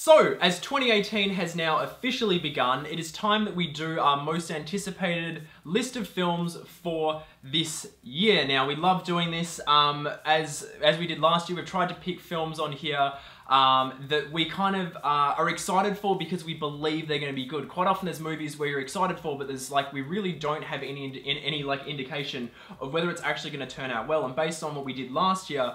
So, as 2018 has now officially begun, it is time that we do our most anticipated list of films for this year. Now, we love doing this. As we did last year, we've tried to pick films on here that we kind of are excited for because we believe they're going to be good. Quite often there's movies where you're excited for, but there's like, we really don't have any like indication of whether it's actually going to turn out well. And based on what we did last year,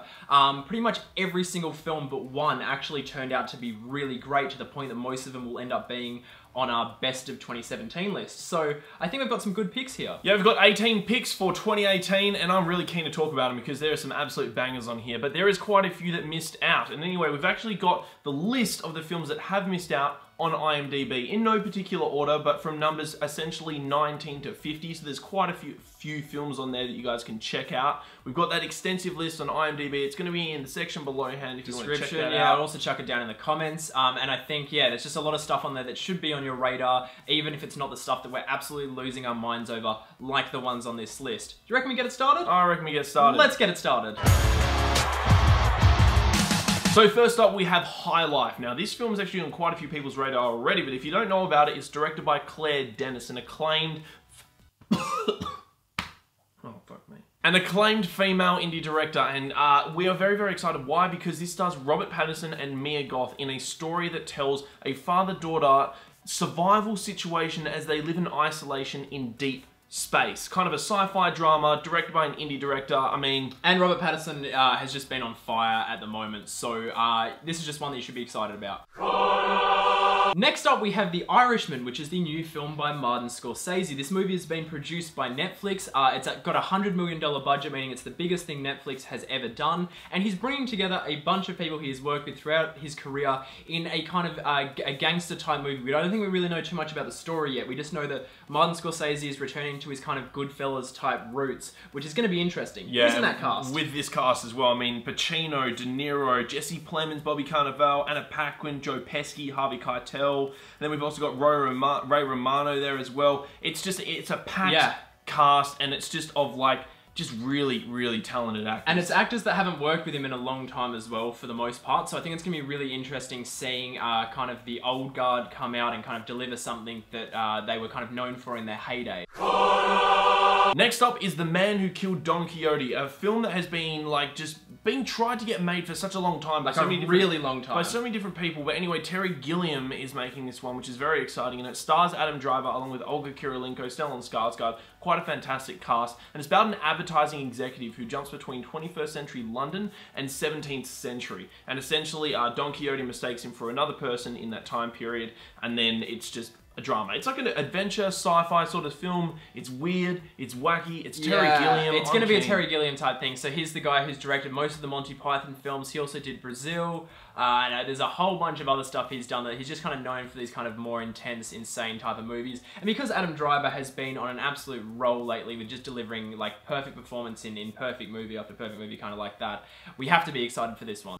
pretty much every single film but one actually turned out to be really great, to the point that most of them will end up being on our best of 2017 list. So I think we've got some good picks here. Yeah, we've got 18 picks for 2018, and I'm really keen to talk about them because there are some absolute bangers on here, but there is quite a few that missed out. And anyway, we've actually got the list of the films that have missed out on IMDb in no particular order, but from numbers essentially 19 to 50, so there's quite a few films on there that you guys can check out. We've got that extensive list on IMDb. It's going to be in the section behand if you want to check that out. Yeah, I'll also chuck it down in the comments. And I think, yeah, there's just a lot of stuff on there that should be on your radar, even if it's not the stuff that we're absolutely losing our minds over, like the ones on this list. Do you reckon we get it started? I reckon we get started. Let's get it started. So first up, we have High Life. Now, this film is actually on quite a few people's radar already, but if you don't know about it, it's directed by Claire Denis, an acclaimed... An acclaimed female indie director, and we are very, very excited. Why? Because this stars Robert Pattinson and Mia Goth in a story that tells a father-daughter survival situation as they live in isolation in deep space. Kind of a sci-fi drama, directed by an indie director. I mean... And Robert Pattinson has just been on fire at the moment, so this is just one that you should be excited about. Next up, we have The Irishman, which is the new film by Martin Scorsese. This movie has been produced by Netflix. It's got a $100 million budget, meaning it's the biggest thing Netflix has ever done. And he's bringing together a bunch of people he has worked with throughout his career in a kind of a gangster-type movie. I don't think we really know too much about the story yet. We just know that Martin Scorsese is returning to his kind of Goodfellas-type roots, which is going to be interesting. Yeah, who's in that cast? With this cast as well. I mean, Pacino, De Niro, Jesse Plemons, Bobby Cannavale, Anna Paquin, Joe Pesci, Harvey Keitel. And then we've also got Ray Romano there as well. It's a packed cast, and it's just of like, just really, really talented actors. And it's actors that haven't worked with him in a long time as well, for the most part. So I think it's going to be really interesting seeing kind of the old guard come out and kind of deliver something that they were kind of known for in their heyday. Next up is The Man Who Killed Don Quixote, a film that has been like just being tried to get made for such a long time. Like a really long time. By so many different people. But anyway, Terry Gilliam is making this one, which is very exciting. And it stars Adam Driver along with Olga Kurylenko, Stellan Skarsgård. Quite a fantastic cast. And it's about an advertising executive who jumps between 21st century London and 17th century. And essentially, Don Quixote mistakes him for another person in that time period. And then it's just a drama. It's like an adventure, sci-fi sort of film. It's weird, it's wacky, it's Terry Gilliam. It's going to be a Terry Gilliam type thing. So he's the guy who's directed most of the Monty Python films. He also did Brazil. And there's a whole bunch of other stuff he's done that he's just kind of known for these kind of more intense, insane type of movies. And because Adam Driver has been on an absolute roll lately with just delivering like perfect performance in perfect movie after perfect movie, kind of like that, we have to be excited for this one.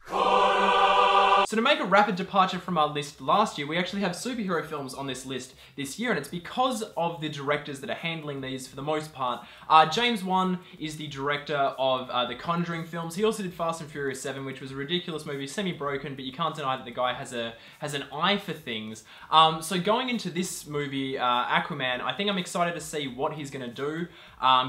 So to make a rapid departure from our list last year, we actually have superhero films on this list this year, and it's because of the directors that are handling these for the most part. James Wan is the director of the Conjuring films. He also did Fast and Furious 7, which was a ridiculous movie, semi-broken, but you can't deny that the guy has an eye for things. So going into this movie, AQUAMAN, I think I'm excited to see what he's going to do,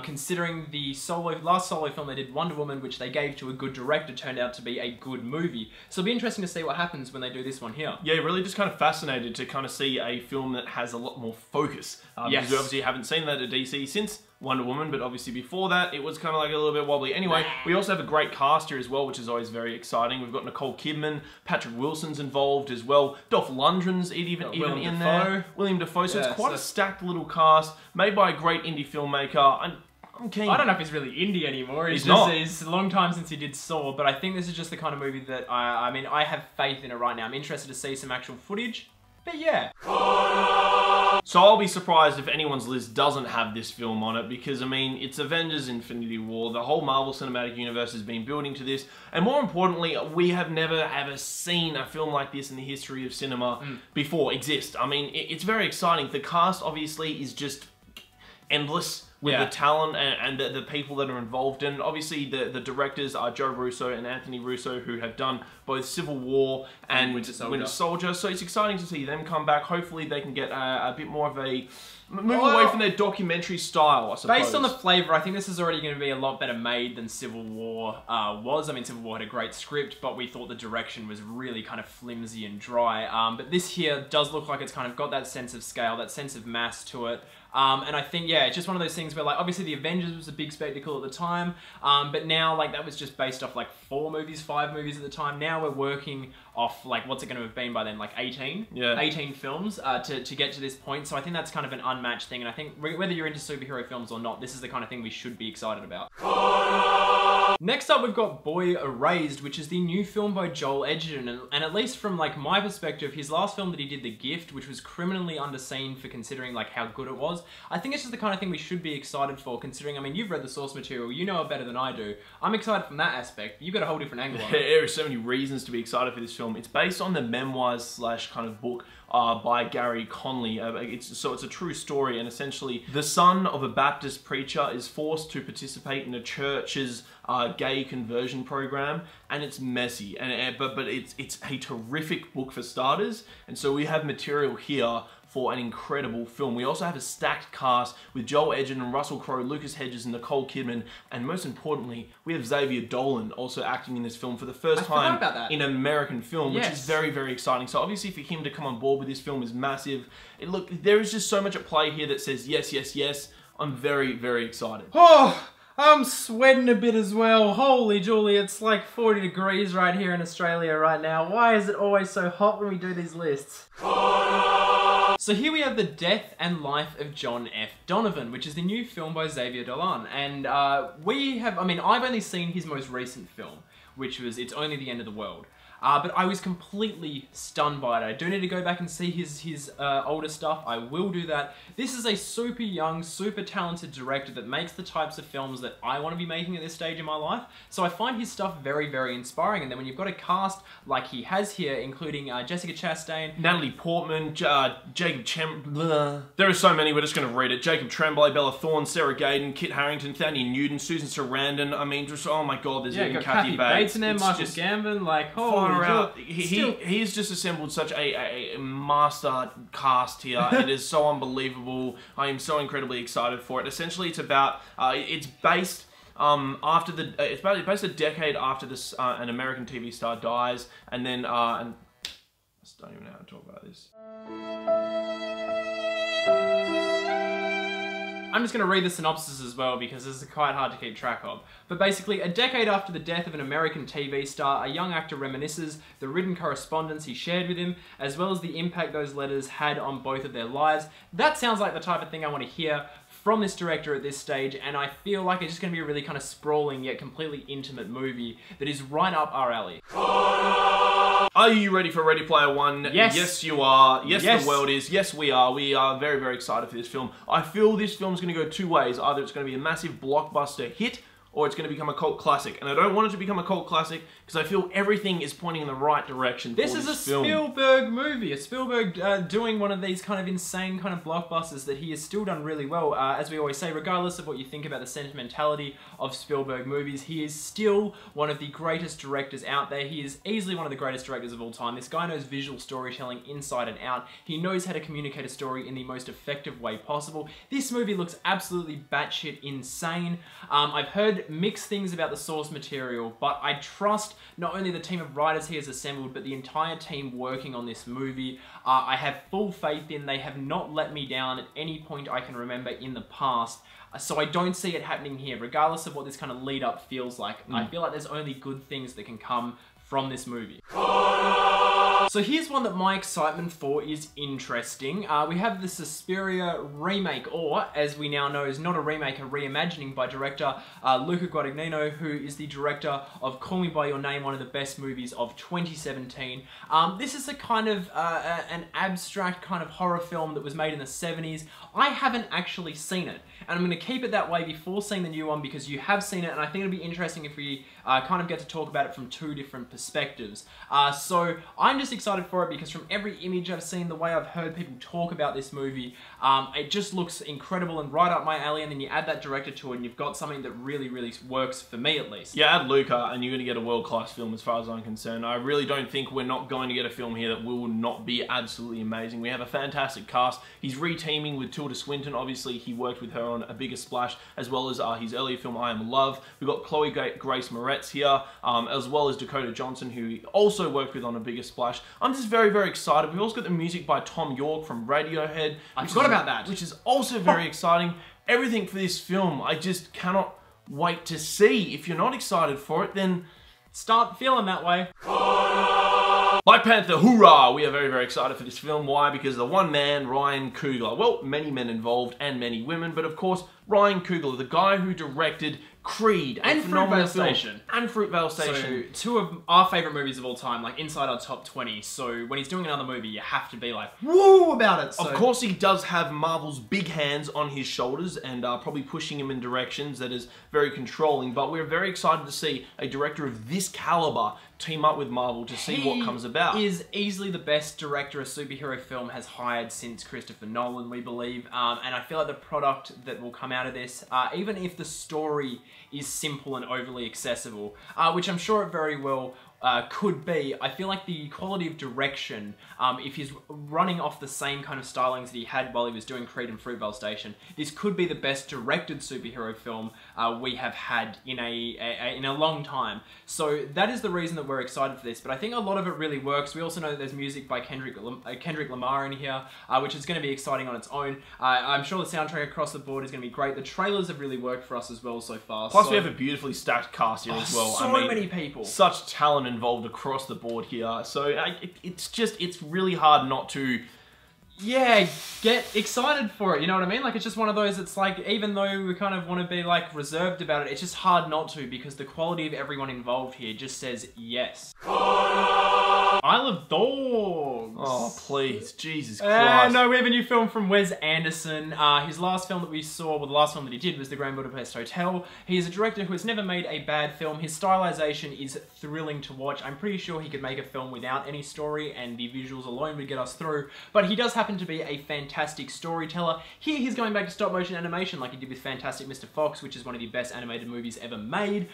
considering the last solo film they did, Wonder Woman, which they gave to a good director, turned out to be a good movie. So it'll be interesting to see what happens when they do this one here. Yeah, really just kind of fascinated to kind of see a film that has a lot more focus. Because we obviously haven't seen that at DC since Wonder Woman, but obviously before that, it was kind of like a little bit wobbly. Anyway, we also have a great cast here as well, which is always very exciting. We've got Nicole Kidman, Patrick Wilson's involved as well, Dolph Lundgren's even in there, William Dafoe. So it's quite a stacked little cast, made by a great indie filmmaker. I'm keen. I don't know if he's really indie anymore. It's a long time since he did Saw, but I think this is just the kind of movie that I mean, I have faith in it right now. I'm interested to see some actual footage, but yeah. So I'll be surprised if anyone's list doesn't have this film on it, because I mean, it's Avengers Infinity War. The whole Marvel Cinematic Universe has been building to this, and more importantly, we have never ever seen a film like this in the history of cinema before exist. I mean, it's very exciting. The cast obviously is just endless. with the talent and the people that are involved. And obviously the directors are Joe Russo and Anthony Russo, who have done both Civil War and Winter Soldier. So it's exciting to see them come back. Hopefully they can get a bit more of a... move away from their documentary style, I suppose. Based on the flavour, I think this is already going to be a lot better made than Civil War was. I mean, Civil War had a great script, but we thought the direction was really kind of flimsy and dry. But this here does look like it's kind of got that sense of scale, that sense of mass to it. And I think, yeah, it's just one of those things where, like, obviously the Avengers was a big spectacle at the time, but now, like, that was just based off, like, 4 movies, 5 movies at the time. Now we're working off, like, what's it going to have been by then? Like, 18? Yeah. 18 films to get to this point. So I think that's kind of an unmatched thing, and I think whether you're into superhero films or not, this is the kind of thing we should be excited about. Next up, we've got Boy Erased, which is the new film by Joel Edgerton, and at least from, like, my perspective, his last film that he did, The Gift, which was criminally underseen for considering, like, how good it was. I think it's just the kind of thing we should be excited for, considering, I mean, you've read the source material, you know it better than I do. I'm excited from that aspect. You've got a whole different angle on it. There are so many reasons to be excited for this film. It's based on the memoirs slash kind of book by Gary Conley. It's a true story, and essentially the son of a Baptist preacher is forced to participate in a church's gay conversion program, and it's messy, but it's a terrific book for starters, and so we have material here for an incredible film. We also have a stacked cast with Joel Edgerton, Russell Crowe, Lucas Hedges, and Nicole Kidman, and most importantly, we have Xavier Dolan also acting in this film for the first time in an American film, which is very, very exciting. So obviously for him to come on board with this film is massive. Look, there is just so much at play here that says yes, yes, yes. I'm very, very excited. Oh! I'm sweating a bit as well. Holy Julie, it's like 40 degrees right here in Australia right now. Why is it always so hot when we do these lists? So here we have The Death and Life of John F. Donovan, which is the new film by Xavier Dolan. And I've only seen his most recent film, which was It's Only the End of the World. But I was completely stunned by it. I do need to go back and see his older stuff. I will do that. This is a super young, super talented director that makes the types of films that I want to be making at this stage in my life. So I find his stuff very, very inspiring. And then when you've got a cast like he has here, including Jessica Chastain, Natalie Portman, Jacob Tremblay. There are so many, we're just going to read it. Jacob Tremblay, Bella Thorne, Sarah Gaden, Kit Harington, Thani Newton, Susan Sarandon. I mean, just, oh my god, there's even Kathy Bates in there, Michael Gambon, like, holy out. He's just assembled such a master cast here. It is so unbelievable. I am so incredibly excited for it. Essentially, it's about it's based based a decade after this an American TV star dies, and then I just don't even know how to talk about this. I'm just going to read the synopsis as well because this is quite hard to keep track of. But basically, a decade after the death of an American TV star, a young actor reminisces the written correspondence he shared with him, as well as the impact those letters had on both of their lives. That sounds like the type of thing I want to hear from this director at this stage, and I feel like it's just going to be a really kind of sprawling yet completely intimate movie that is right up our alley. Are you ready for Ready Player One? Yes. Yes, you are. Yes, the world is. Yes, we are. We are very, very excited for this film. I feel this film's going to go two ways. Either it's going to be a massive blockbuster hit, or it's going to become a cult classic. And I don't want it to become a cult classic because I feel everything is pointing in the right direction. This is a Spielberg movie. A Spielberg doing one of these kind of insane kind of blockbusters that he has still done really well. As we always say, regardless of what you think about the sentimentality of Spielberg movies, he is still one of the greatest directors out there. He is easily one of the greatest directors of all time. This guy knows visual storytelling inside and out. He knows how to communicate a story in the most effective way possible. This movie looks absolutely batshit insane. I've heard mixed things about the source material, but I trust not only the team of writers he has assembled, but the entire team working on this movie. I have full faith in. They have not let me down at any point I can remember in the past. So I don't see it happening here, regardless of what this kind of lead up feels like. I feel like there's only good things that can come from this movie. So here's one that my excitement for is interesting. We have the Suspiria remake, or as we now know is not a remake, a reimagining by director Luca Guadagnino, who is the director of Call Me By Your Name, one of the best movies of 2017. This is a kind of an abstract kind of horror film that was made in the 70s. I haven't actually seen it, and I'm going to keep it that way before seeing the new one because you have seen it, and I think it'll be interesting if we kind of get to talk about it from two different perspectives. So I'm just excited for it because from every image I've seen, the way I've heard people talk about this movie, it just looks incredible and right up my alley, and then you add that director to it and you've got something that really, really works for me at least. Yeah, add Luca and you're going to get a world-class film as far as I'm concerned. I really don't think we're not going to get a film here that will not be absolutely amazing. We have a fantastic cast. He's re-teaming with Tilda Swinton. Obviously, he worked with her on A Bigger Splash, as well as his earlier film, I Am Love. We've got Chloe Grace Moretz here, as well as Dakota Johnson, who he also worked with on A Bigger Splash. I'm just very, very excited. We've also got the music by Tom York from Radiohead. I forgot about that. Which is also very exciting. Everything for this film, I just cannot wait to see. If you're not excited for it, then start feeling that way. Like Panther, hoorah! We are very, very excited for this film. Why? Because the one man, Ryan Coogler. Well, many men involved and many women, but of course, Ryan Coogler, the guy who directed Creed and Fruitvale Station. And Fruitvale Station. So, two of our favourite movies of all time, like inside our top 20. So when he's doing another movie, you have to be like, woo about it. So, of course, he does have Marvel's big hands on his shoulders and probably pushing him in directions that is very controlling. But we're very excited to see a director of this caliber team up with Marvel to see what comes about. He is easily the best director a superhero film has hired since Christopher Nolan, we believe. And I feel like the product that will come out of this, even if the story is simple and overly accessible, which I'm sure it very well could be, I feel like the quality of direction, if he's running off the same kind of stylings that he had while he was doing Creed and Fruitvale Station, this could be the best directed superhero film we have had in a long time. So that is the reason that we're excited for this, but I think a lot of it really works. We also know that there's music by Kendrick Lamar in here, which is going to be exciting on its own. I'm sure the soundtrack across the board is going to be great. The trailers have really worked for us as well so far. Plus we have a beautifully stacked cast here as well. So many people. Such talent involved across the board here. So it's really hard not to, yeah, get excited for it, you know what I mean? Like, it's just one of those, it's like, even though we kind of want to be like reserved about it, it's just hard not to, because the quality of everyone involved here just says yes. I love dogs. Oh, please. Jesus Christ. No, we have a new film from Wes Anderson. His last film that we saw, well, the last film that he did was The Grand Budapest Hotel. He is a director who has never made a bad film. His stylization is thrilling to watch. I'm pretty sure he could make a film without any story, and the visuals alone would get us through. But he does happen to be a fantastic storyteller. Here, he's going back to stop-motion animation like he did with Fantastic Mr. Fox, which is one of the best animated movies ever made.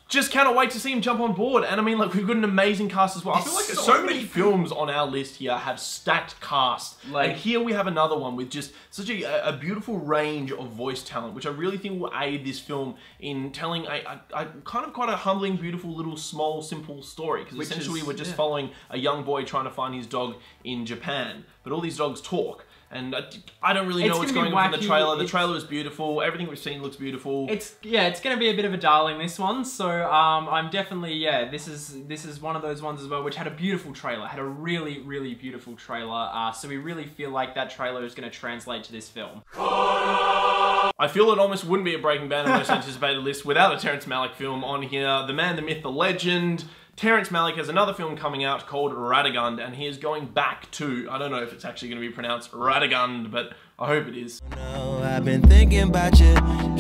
Just cannot wait to see him jump on board. And I mean, like, we've got an amazing cast as well. I feel like so many films on our list here have stacked casts. Like, and here we have another one with just such a beautiful range of voice talent, which I really think will aid this film in telling a kind of quite a humbling, beautiful, little, small, simple story. Because essentially we're just following a young boy trying to find his dog in Japan. But all these dogs talk. And I don't really know what's going on from the trailer. The trailer is beautiful. Everything we've seen looks beautiful. It's going to be a bit of a darling, this one. So I'm definitely, yeah, this is one of those ones as well, which had a beautiful trailer. Had a really, really beautiful trailer. So we really feel like that trailer is going to translate to this film. I feel it almost wouldn't be a Breaking Bad most anticipated list without a Terrence Malick film on here. The man, the myth, the legend. Terrence Malick has another film coming out called Radegund, and he is going back to, I don't know if it's actually going to be pronounced Radegund, but I hope it is. No, I've been thinking about you. I've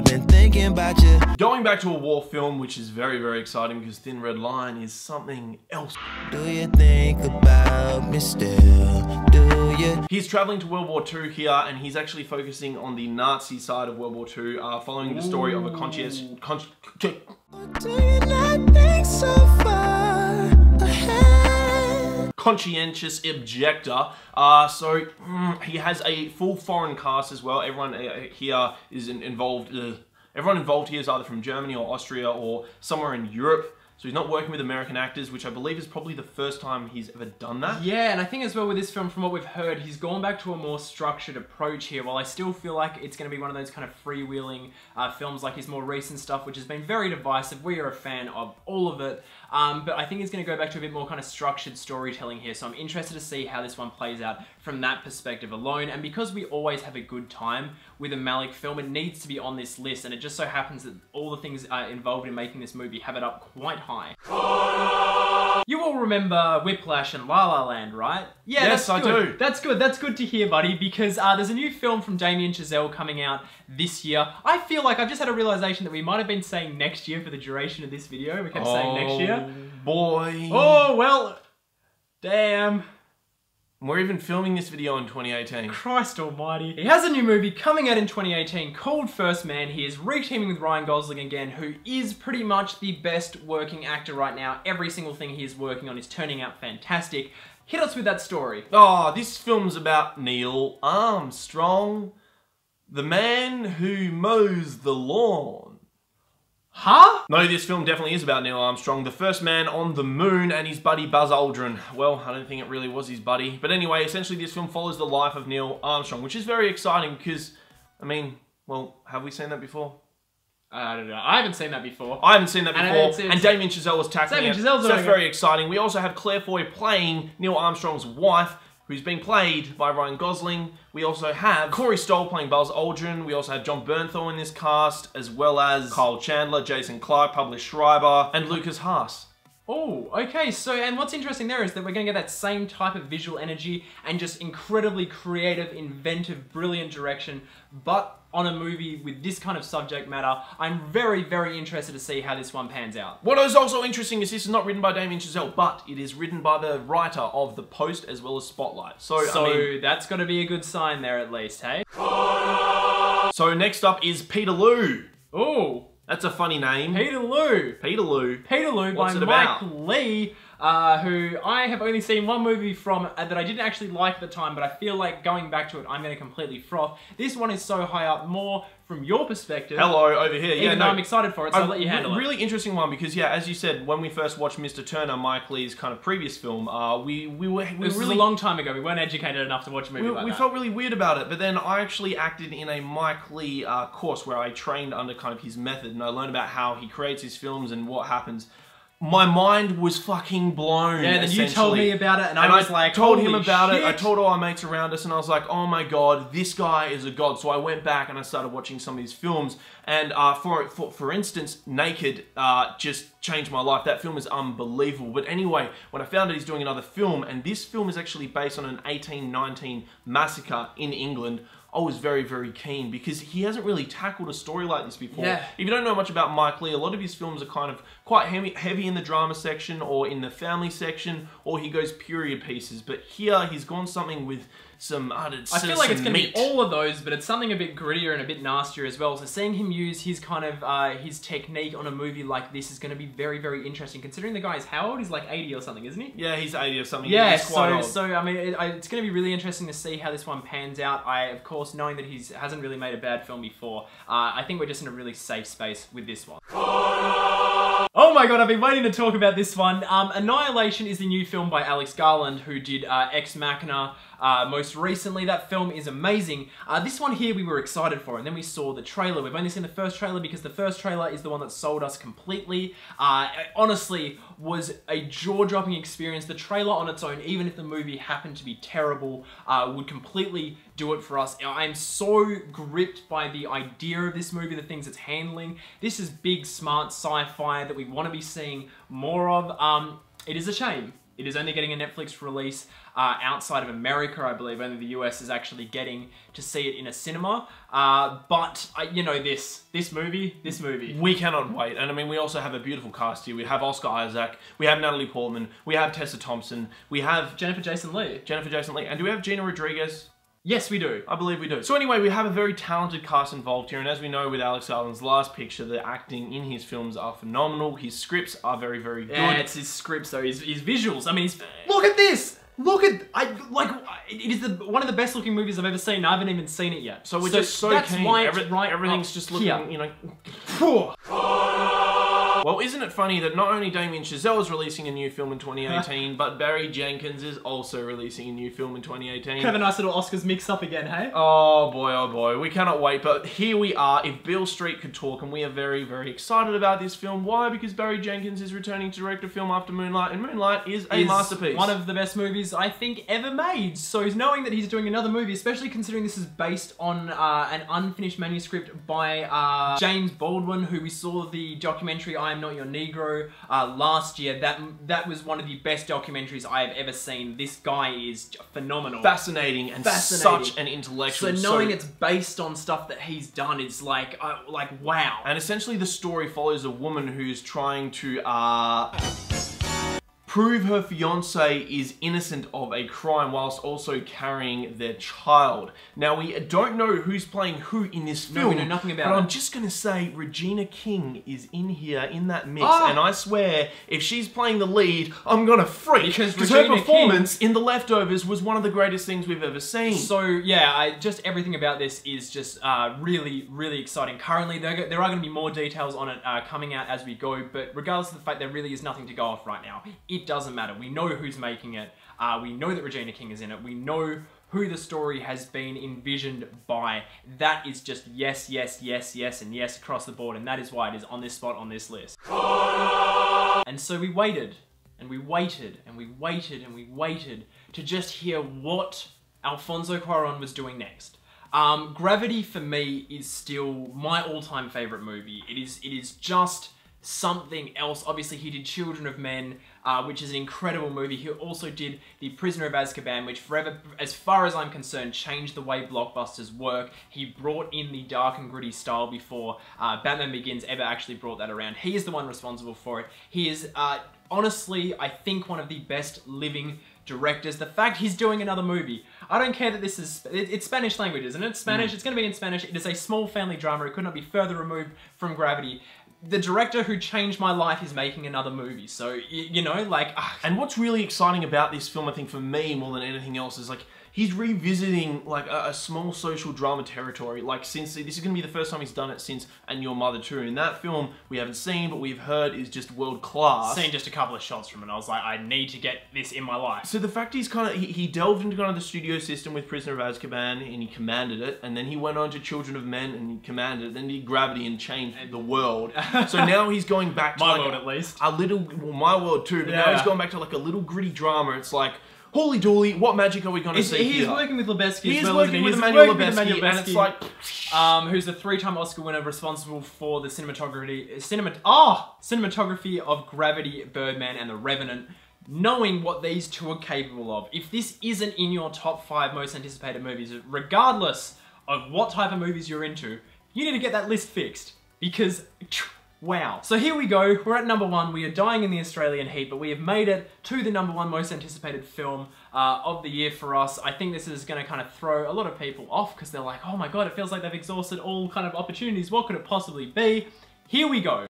been thinking about you. Going back to a war film, which is very, very exciting because Thin Red Line is something else. Do you think about me still? Do you? He's traveling to World War II here, and he's actually focusing on the Nazi side of World War II, following the story of a conscientious objector. So he has a full foreign cast as well. Everyone here is involved. Everyone involved here is either from Germany or Austria or somewhere in Europe. So he's not working with American actors, which I believe is probably the first time he's ever done that. Yeah, and I think as well with this film, from what we've heard, he's gone back to a more structured approach here, while I still feel like it's going to be one of those kind of freewheeling films like his more recent stuff, which has been very divisive. We are a fan of all of it, but I think he's going to go back to a bit more kind of structured storytelling here, so I'm interested to see how this one plays out from that perspective alone, and because we always have a good time with a Malick film, it needs to be on this list, and it just so happens that all the things involved in making this movie have it up quite high. You all remember Whiplash and La La Land, right? Yeah, yes, that's I good. do. That's good. That's good to hear, buddy, because there's a new film from Damien Chazelle coming out this year. I feel like I've just had a realization that we might have been saying next year for the duration of this video. We kept saying next year. Boy. Oh, well, damn. We're even filming this video in 2018. Christ almighty. He has a new movie coming out in 2018 called First Man. He is re-teaming with Ryan Gosling again, who is pretty much the best working actor right now. Every single thing he is working on is turning out fantastic. Hit us with that story. Oh, this film's about Neil Armstrong, the man who mows the lawn. Huh? No, this film definitely is about Neil Armstrong, the first man on the moon, and his buddy Buzz Aldrin. Well, I don't think it really was his buddy. But anyway, essentially this film follows the life of Neil Armstrong, which is very exciting because, I mean, well, have we seen that before? I don't know. I haven't seen that before. I haven't seen that before, and Damien Chazelle was tackling it. So that's very exciting. We also have Claire Foy playing Neil Armstrong's wife, who's being played by Ryan Gosling. We also have Corey Stoll playing Buzz Aldrin. We also have John Bernthal in this cast, as well as Kyle Chandler, Jason Clarke, Pablo Schreiber, and Lucas Haas. Oh, okay, so, and what's interesting there is that we're going to get that same type of visual energy and just incredibly creative, inventive, brilliant direction, but on a movie with this kind of subject matter. I'm very, very interested to see how this one pans out. What is also interesting is this is not written by Damien Chazelle, but it is written by the writer of The Post as well as Spotlight. So I mean, that's got to be a good sign there at least, hey? So next up is Peterloo. Oh. That's a funny name. Peterloo. Peterloo. Peterloo by Mike Lee, who I have only seen one movie from that I didn't actually like at the time, but I feel like going back to it, I'm going to completely froth. This one is so high up, more from your perspective. Hello, over here. Even though I'm excited for it, so I'll let you handle it. Really interesting one because, yeah, as you said, when we first watched Mr. Turner, Mike Lee's kind of previous film, it was really a long time ago. We weren't educated enough to watch a movie like that. We felt really weird about it, but then I actually acted in a Mike Lee course where I trained under kind of his method, and I learned about how he creates his films and what happens. My mind was fucking blown. Yeah, then you told me about it, and I was like, told him about it. I told all our mates around us, and I was like, oh my god, this guy is a god. So I went back and I started watching some of his films, and for instance, Naked just changed my life. That film is unbelievable. But anyway, when I found out he's doing another film, and this film is actually based on an 1819 massacre in England, I was very, very keen because he hasn't really tackled a story like this before. Yeah. If you don't know much about Mike Lee, a lot of his films are kind of quite heavy in the drama section or in the family section, or he goes period pieces. But here, he's gone something with some I feel like it's going to be all of those, but it's something a bit grittier and a bit nastier as well. So seeing him use his kind of his technique on a movie like this is going to be very, very interesting. Considering the guy is how old? He's like 80 or something, isn't he? Yeah, he's 80 or something. Yeah, he's quite old. So I mean, it's going to be really interesting to see how this one pans out. Of course, knowing that he hasn't really made a bad film before, I think we're just in a really safe space with this one. Oh my god, I've been waiting to talk about this one. Annihilation is the new film by Alex Garland, who did Ex Machina most recently. That film is amazing. This one here we were excited for, and then we saw the trailer. We've only seen the first trailer because the first trailer is the one that sold us completely. It honestly was a jaw-dropping experience. The trailer on its own, even if the movie happened to be terrible, would completely do it for us. I'm so gripped by the idea of this movie, the things it's handling. This is big, smart sci-fi that we want to be seeing more of. It is a shame. It is only getting a Netflix release outside of America, I believe. Only the US is actually getting to see it in a cinema. But, you know, this movie. We cannot wait. And I mean, we also have a beautiful cast here. We have Oscar Isaac. We have Natalie Portman. We have Tessa Thompson. We have Jennifer Jason Leigh. And do we have Gina Rodriguez? Yes, we do. I believe we do. So anyway, we have a very talented cast involved here, and as we know with Alex Garland's last picture, the acting in his films are phenomenal. His scripts are very, very good. Yeah, it's his scripts though, his visuals. I mean, look at this! Look at, it is one of the best looking movies I've ever seen. I haven't even seen it yet. So we're just so keen. Why it's right everything's just looking, here. you know. Well, isn't it funny that not only Damien Chazelle is releasing a new film in 2018, but Barry Jenkins is also releasing a new film in 2018. Kind of a nice little Oscars mix up again, hey? Oh boy, we cannot wait. But here we are, If Beale Street Could Talk, and we are very, very excited about this film. Why? Because Barry Jenkins is returning to direct a film after Moonlight, and Moonlight is a masterpiece. One of the best movies I think ever made. So knowing that he's doing another movie, especially considering this is based on an unfinished manuscript by James Baldwin, who we saw the documentary I I'm Not Your Negro last year. That was one of the best documentaries I have ever seen. This guy is phenomenal. Fascinating and such an intellectual. So knowing it's based on stuff that he's done is like wow. And essentially the story follows a woman who's trying to prove her fiance is innocent of a crime whilst also carrying their child. Now, we don't know who's playing who in this film. No, we know nothing about it. But I'm just going to say Regina King is in here in that mix. And I swear, if she's playing the lead, I'm going to freak. Because her performance in The Leftovers was one of the greatest things we've ever seen. So, yeah, just everything about this is just really, really exciting. Currently, there are going to be more details on it coming out as we go, but regardless of the fact there really is nothing to go off right now, it doesn't matter. We know who's making it. We know that Regina King is in it. We know who the story has been envisioned by. That is just yes, yes, yes, yes, and yes across the board, and that is why it is on this spot on this list. And so we waited, and we waited, and we waited, and we waited to just hear what Alfonso Cuarón was doing next. Gravity for me is still my all-time favorite movie. It is just something else. Obviously, he did Children of Men, which is an incredible movie. He also did The Prisoner of Azkaban, which forever, as far as I'm concerned, changed the way blockbusters work. He brought in the dark and gritty style before Batman Begins ever actually brought that around. He is the one responsible for it. He is, honestly, I think one of the best living directors. The fact he's doing another movie. I don't care that this is, it's Spanish language, isn't it? Spanish, it's going to be in Spanish. It is a small family drama. It could not be further removed from Gravity. The director who changed my life is making another movie, so, you know, like... And what's really exciting about this film, I think, for me, more than anything else, is, like, he's revisiting, like, a small social drama territory. Like, since... This is going to be the first time he's done it since And Your Mother Too. And that film, we haven't seen, but we've heard is just world-class. Seen just a couple of shots from it, I was like, I need to get this in my life. So the fact he's kind of... He delved into kind of the studio system with Prisoner of Azkaban, and he commanded it. And then he went on to Children of Men, and he commanded it. Then he did Gravity and changed the world. So now he's going back to my like world, at least. A little, well, my world too, but now he's going back to like a little gritty drama. It's like, holy dooly, what magic are we going to see He's here? working with Lubezki as well, working with Emmanuel Lubezki, and it's like... who's the 3-time Oscar winner responsible for the cinematography of Gravity, Birdman, and The Revenant. Knowing what these two are capable of, if this isn't in your top 5 most anticipated movies, regardless of what type of movies you're into, you need to get that list fixed. Because... wow. So here we go, we're at number 1, we are dying in the Australian heat, but we have made it to the number 1 most anticipated film of the year for us. I think this is going to kind of throw a lot of people off, because they're like, oh my god, it feels like they've exhausted all kind of opportunities, what could it possibly be? Here we go.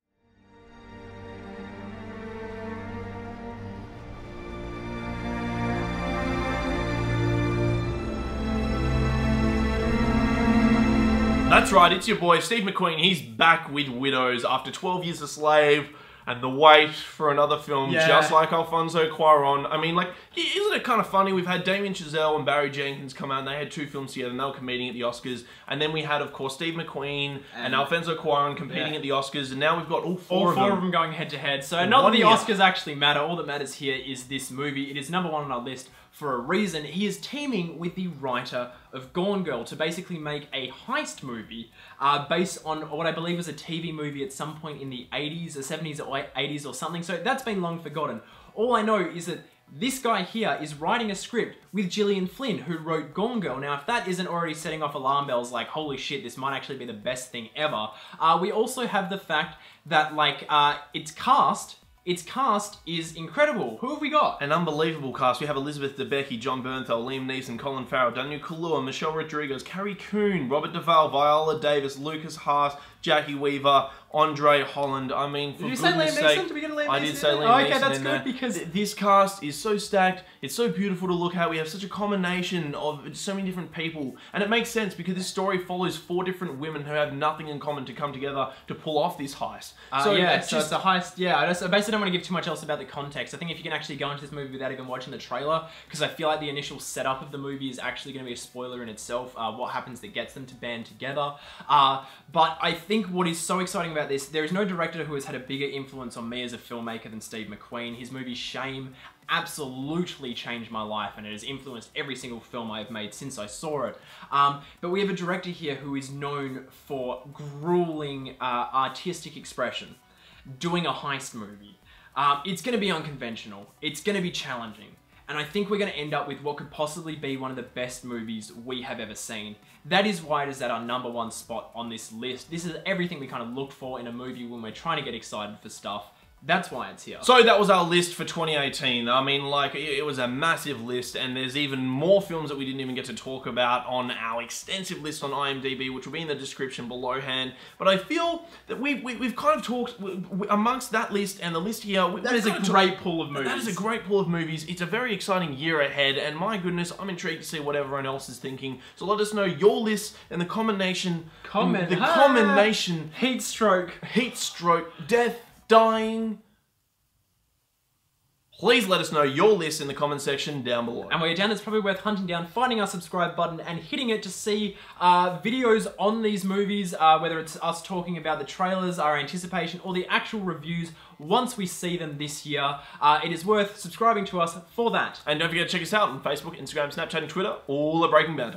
That's right, it's your boy, Steve McQueen. He's back with Widows after 12 years a slave and the wait for another film, just like Alfonso Cuarón. I mean, like, isn't it kind of funny? We've had Damien Chazelle and Barry Jenkins come out, and they had 2 films together, and they were competing at the Oscars. And then we had, of course, Steve McQueen and Alfonso Cuarón competing at the Oscars, and now we've got all four of them going head-to-head. So not that the Oscars actually matter, all that matters here is this movie. It is number 1 on our list for a reason. He is teaming with the writer of Gone Girl to basically make a heist movie based on what I believe was a TV movie at some point in the 80s or 70s or 80s or something. So that's been long forgotten. All I know is that this guy here is writing a script with Gillian Flynn, who wrote Gone Girl. Now, if that isn't already setting off alarm bells like, holy shit, this might actually be the best thing ever, we also have the fact that, like, its cast is incredible. Who have we got? An unbelievable cast. We have Elizabeth Debicki, John Bernthal, Liam Neeson, Colin Farrell, Daniel Kaluuya, Michelle Rodriguez, Carrie Coon, Robert Duvall, Viola Davis, Lucas Haas, Jackie Weaver, Andre Holland. I mean, for goodness sake, did we get a Liam Neeson? I did say Liam Neeson. Okay, that's good because this cast is so stacked. It's so beautiful to look at. We have such a combination of so many different people, and it makes sense because this story follows 4 different women who have nothing in common to come together to pull off this heist. So it's a heist. Yeah, I basically don't want to give too much else about the context. I think if you can actually go into this movie without even watching the trailer, because I feel like the initial setup of the movie is actually going to be a spoiler in itself. What happens that gets them to band together. But I think what is so exciting about this, there is no director who has had a bigger influence on me as a filmmaker than Steve McQueen. His movie Shame absolutely changed my life, and it has influenced every single film I have made since I saw it. But we have a director here who is known for grueling artistic expression. doing a heist movie. It's going to be unconventional. It's going to be challenging. And I think we're going to end up with what could possibly be one of the best movies we have ever seen. That is why it is at our #1 spot on this list. This is everything we kind of look for in a movie when we're trying to get excited for stuff. That's why it's here. So that was our list for 2018. I mean, like, it was a massive list, and there's even more films that we didn't even get to talk about on our extensive list on IMDb, which will be in the description below hand. But I feel that we've kind of talked, amongst that list and the list here... That is a great pool of movies. That is a great pool of movies. It's a very exciting year ahead, and my goodness, I'm intrigued to see what everyone else is thinking. So let us know your list and the combination... Heat stroke. Heat stroke. Death. Dying. Please let us know your list in the comment section down below. And while you're down, it's probably worth hunting down, finding our subscribe button and hitting it to see videos on these movies, whether it's us talking about the trailers, our anticipation, or the actual reviews once we see them this year. It is worth subscribing to us for that. And don't forget to check us out on Facebook, Instagram, Snapchat, and Twitter, all at Breaking Banter.